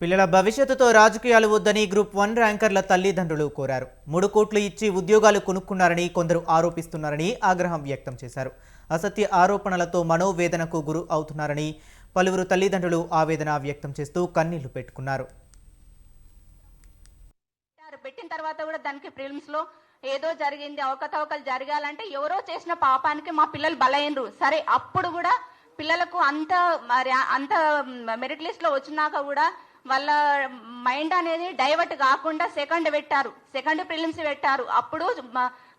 పిల్లల భవిష్యత్తుతో రాజకీయాలు వద్దని గ్రూప్ 1 ర్యాంకర్ల తల్లిదండ్రులు కోరారు. 3 కోట్లు ఇచ్చి ఉద్యోగాలు కొనుక్కున్నారని కొందరు ఆరోపిస్తున్నారని ఆగ్రహం వ్యక్తం చేశారు. అసత్య ఆరోపణలతో మనోవేదనకు గురి అవుతున్నారని పలువురు తల్లిదండ్రులు ఆవేదన వ్యక్తం చేస్తూ కన్నీళ్లు పెట్టుకున్నారు. పెట్టిన తర్వాత కూడా దానికి ప్రిలిమ్స్ లో ఏదో జరిగింది, అవకతవకలు జరగాలంటే ఎవరో చేసిన పాపానికి మా పిల్లలు బలైనరు. సరే, అప్పుడు కూడా పిల్లలకు అంత మెరిట్ లిస్ట్ లో వచ్చినాక కూడా వాళ్ళ మైండ్ అనేది డైవర్ట్ కాకుండా సెకండ్ ప్రిలిమ్స్ పెట్టారు. అప్పుడు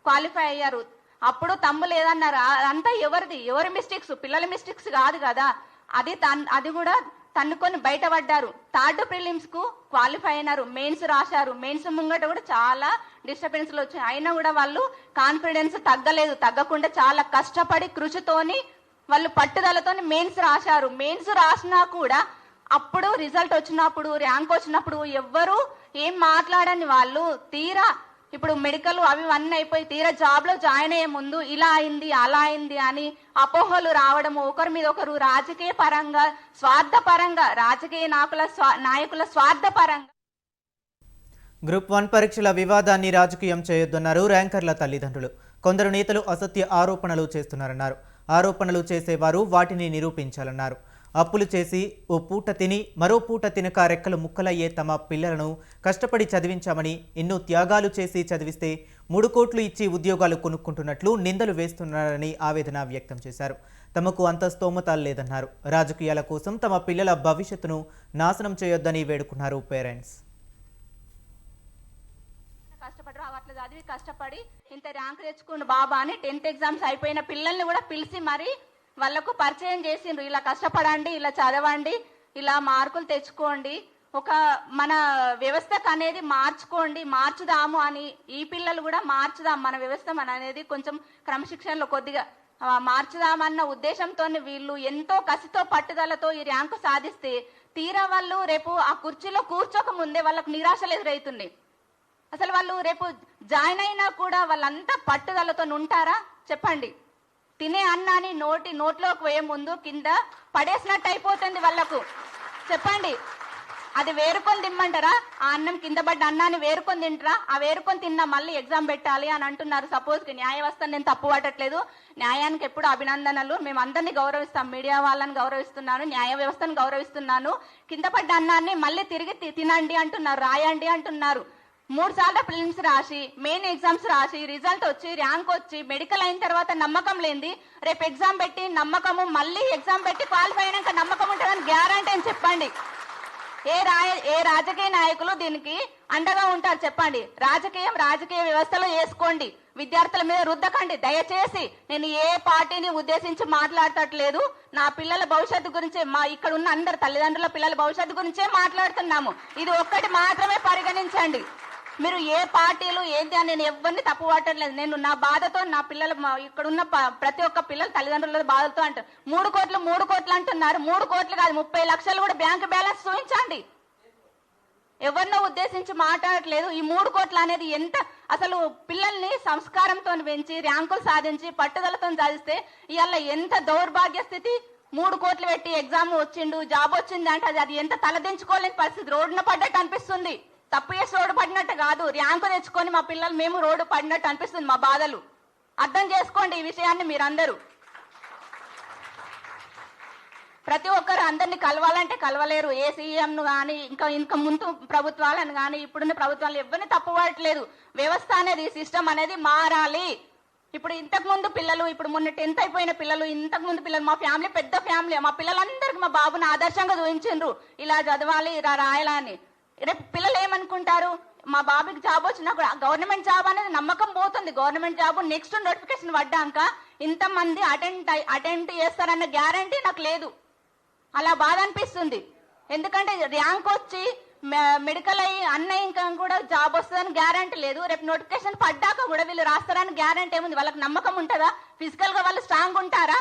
క్వాలిఫై అయ్యారు. అప్పుడు తమ్ము లేదన్నారు. అంతా ఎవరి మిస్టేక్స్, పిల్లల మిస్టేక్స్ కాదు కదా. అది కూడా తన్నుకొని బయటపడ్డారు. థర్డ్ ప్రిలిమ్స్ కు క్వాలిఫై అయినారు, మెయిన్స్ రాశారు. మెయిన్స్ ముంగట కూడా చాలా డిస్టర్బెన్స్లు వచ్చాయి. అయినా కూడా వాళ్ళు కాన్ఫిడెన్స్ తగ్గకుండా చాలా కష్టపడి కృషితోని వాళ్ళు పట్టుదలతో మెయిన్స్ రాశారు. మెయిన్స్ రాసినా కూడా అప్పుడు రిజల్ట్ వచ్చినప్పుడు, ర్యాంక్ వచ్చినప్పుడు ఎవ్వరూ ఏం మాట్లాడని వాళ్ళు తీరా ఇప్పుడు మెడికల్ అవి అన్నీ అయిపోయి తీరా జాబ్ లో జాయిన్ అయ్యే ముందు ఇలా అయింది అలా అయింది అని అపోహలు రావడము, ఒకరి మీద ఒకరు రాజకీయ పరంగా స్వార్థపరంగా, రాజకీయ నాయకుల స్వార్థపరంగా. గ్రూప్ 1 పరీక్షల వివాదాన్ని రాజకీయం చేయొద్దన్నారు ర్యాంకర్ల తల్లిదండ్రులు. కొందరు నేతలు అసత్య ఆరోపణలు చేస్తున్నారన్నారు. ఆరోపణలు చేసేవారు వాటిని నిరూపించాలన్నారు. అప్పులు చేసి ఓ పూట తిని మరో పూట తినక రెక్కలు ముక్కలయ్యే తమ పిల్లలను కష్టపడి చదివించామని, ఎన్నో త్యాగాలు చేసి చదివిస్తే 3 కోట్లు ఇచ్చి ఉద్యోగాలు కొనుక్కుంటున్నట్లు నిందలు వేస్తున్నారని ఆవేదన వ్యక్తం చేశారు. తమకు అంత స్తోమత లేదన్నారు. రాజకీయాల కోసం తమ పిల్లల భవిష్యత్తును నాశనం చేయొద్దని వేడుకున్నారు పేరెంట్స్. కష్టపడి ఇంత ర్యాంక్ తెచ్చుకోండి బాబా అని 10th ఎగ్జామ్స్ అయిపోయిన పిల్లల్ని కూడా పిలిచి మరి వాళ్ళకు పరిచయం చేసిండ్రు. ఇలా కష్టపడండి, ఇలా చదవండి, ఇలా మార్కులు తెచ్చుకోండి, ఒక మన వ్యవస్థకు అనేది మార్చుదాము అని. ఈ పిల్లలు కూడా మార్చుదాం, మన వ్యవస్థ అనేది కొంచెం క్రమశిక్షణలో కొద్దిగా మార్చుదామన్న ఉద్దేశంతో వీళ్ళు ఎంతో కసితో పట్టుదలతో ఈ ర్యాంకు సాధిస్తే తీరా వాళ్ళు రేపు ఆ కుర్చీలో కూర్చోక ముందే వాళ్ళకు నిరాశలు ఎదురవుతుంది. అసలు వాళ్ళు రేపు జాయిన్ అయినా కూడా వాళ్ళంతా పట్టుదలతో ఉంటారా చెప్పండి? తినే అన్నాన్ని నోట్లోకి పోయే ముందు కింద పడేసినట్టు అయిపోతుంది వాళ్ళకు. చెప్పండి, అది వేరుకొని తిమ్మంటారా? ఆ అన్నం కింద పడ్డ అన్నాన్ని వేరుకొని తింటారా? ఆ వేరుకొని తిన్నా మళ్ళీ ఎగ్జామ్ పెట్టాలి అని అంటున్నారు. సపోజ్కి న్యాయ వ్యవస్థను నేను తప్పు పట్టట్లేదు, న్యాయానికి ఎప్పుడు అభినందనలు. మేము అందరినీ గౌరవిస్తాం, మీడియా వాళ్ళని గౌరవిస్తున్నాను, న్యాయ వ్యవస్థను గౌరవిస్తున్నాను. కింద పడ్డ అన్నాన్ని మళ్ళీ తిరిగి తినండి అంటున్నారు, రాయండి అంటున్నారు. 3 సార్లు ప్రిలిమ్స్ రాసి, మెయిన్ ఎగ్జామ్స్ రాసి, రిజల్ట్ వచ్చి, ర్యాంక్ వచ్చి, మెడికల్ అయిన తర్వాత నమ్మకం లేనిది రేపు ఎగ్జామ్ పెట్టి నమ్మకము, మళ్ళీ ఎగ్జామ్ పెట్టి క్వాలిఫై అయినాక నమ్మకం ఉంటుందని గ్యారంటీ అని చెప్పండి. ఏ రాజకీయ నాయకులు దీనికి అండగా ఉంటారు చెప్పండి? రాజకీయ వ్యవస్థలో వేసుకోండి, విద్యార్థుల మీద రుద్దకండి దయచేసి. నేను ఏ పార్టీని ఉద్దేశించి మాట్లాడటట్లేదు. నా పిల్లల భవిష్యత్తు గురించే, ఇక్కడ ఉన్న అందరు తల్లిదండ్రుల పిల్లల భవిష్యత్తు గురించే మాట్లాడుతున్నాము. ఇది ఒక్కటి మాత్రమే పరిగణించండి. మీరు ఏ పార్టీలు ఏంటి అని నేను ఎవరిని తప్పు పట్టట్లేదు. నేను నా బాధతో, నా పిల్లలు, ఇక్కడ ఉన్న ప్రతి ఒక్క పిల్లలు తల్లిదండ్రుల బాధతో అంటారు. 3 కోట్లు అంటున్నారు. 3 కోట్లు కాదు, 30 లక్షలు కూడా బ్యాంక్ బ్యాలెన్స్ చూపించండి. ఎవరినో ఉద్దేశించి మాట్లాడట్లేదు. ఈ 3 కోట్లు అనేది ఎంత, అసలు పిల్లల్ని సంస్కారంతో పెంచి ర్యాంకులు సాధించి పట్టుదలతో సాధిస్తే ఇవాళ ఎంత దౌర్భాగ్య స్థితి. 3 కోట్లు పెట్టి ఎగ్జామ్ వచ్చిండు, జాబ్ వచ్చింది అంటే అది ఎంత తలదించుకోలేని పరిస్థితి. రోడ్డున పడ్డట్టు అనిపిస్తుంది. తప్పు చేసి రోడ్డు పడినట్టు కాదు, ర్యాంకు తెచ్చుకొని మా పిల్లలు మేము రోడ్డు పడినట్టు అనిపిస్తుంది. మా బాధలు అర్థం చేసుకోండి. ఈ విషయాన్ని మీరందరూ ప్రతి ఒక్కరు అందరినీ కలవాలంటే కలవలేరు. ఏ సీఎంను కానీ ఇంకా ముందు ప్రభుత్వాలను కానీ ఇప్పుడున్న ప్రభుత్వాలు ఎవరిని తప్పుపడట్లేదు. వ్యవస్థ అనేది, సిస్టమ్ అనేది మారాలి. ఇప్పుడు ఇంతకు ముందు పిల్లలు, ఇప్పుడు మొన్న 10th అయిపోయిన పిల్లలు, ఇంతకు ముందు పిల్లలు, మా ఫ్యామిలీ పెద్ద ఫ్యామిలీ, మా పిల్లలందరికీ మా బాబుని ఆదర్శంగా చూపించిండ్రు. ఇలా చదవాలి, ఇలా రాయాలని. రేపు పిల్లలు ఏమనుకుంటారు? మా బాబుకి జాబ్ వచ్చినా కూడా గవర్నమెంట్ జాబ్ అనేది నమ్మకం పోతుంది. గవర్నమెంట్ జాబ్ నెక్స్ట్ నోటిఫికేషన్ పడ్డాక ఇంతమంది అటెంప్ట్ చేస్తారన్న గ్యారంటీ నాకు లేదు. అలా బాధ అనిపిస్తుంది. ఎందుకంటే ర్యాంక్ వచ్చి మెడికల్ అయ్యి అన్నయ్య ఇంకా కూడా జాబ్ వస్తుందని గ్యారంటీ లేదు. రేపు నోటిఫికేషన్ పడ్డాక కూడా వీళ్ళు రాస్తారని గ్యారంటీ ఏముంది? వాళ్ళకి నమ్మకం ఉంటుందా? ఫిజికల్ గా వాళ్ళు స్ట్రాంగ్ ఉంటారా?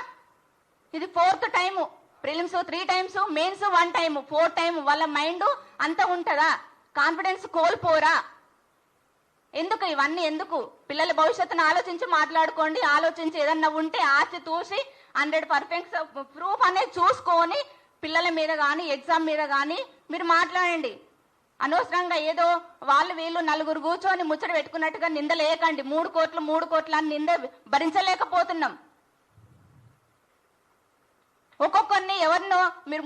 ఇది 4th time. Prelims 3 times, mains 1 time, 4 time. వాళ్ళ మైండ్ అంత ఉంటుందా? కాన్ఫిడెన్స్ కోల్పోరా? ఎందుకు ఇవన్నీ? ఎందుకు? పిల్లల భవిష్యత్తును ఆలోచించి మాట్లాడుకోండి. ఆలోచించి ఏదన్నా ఉంటే ఆచి తూసి 100% ప్రూఫ్ అనేది చూసుకొని పిల్లల మీద కానీ ఎగ్జామ్ మీద కానీ మీరు మాట్లాడండి. అనవసరంగా ఏదో వాళ్ళు వీళ్ళు నలుగురు కూర్చొని ముచ్చట పెట్టుకున్నట్టుగా నిందలేయకండి. 3 కోట్లు అని నింద భరించలేకపోతున్నాం. ఒక్కొక్కరిని ఎవరినో మీరు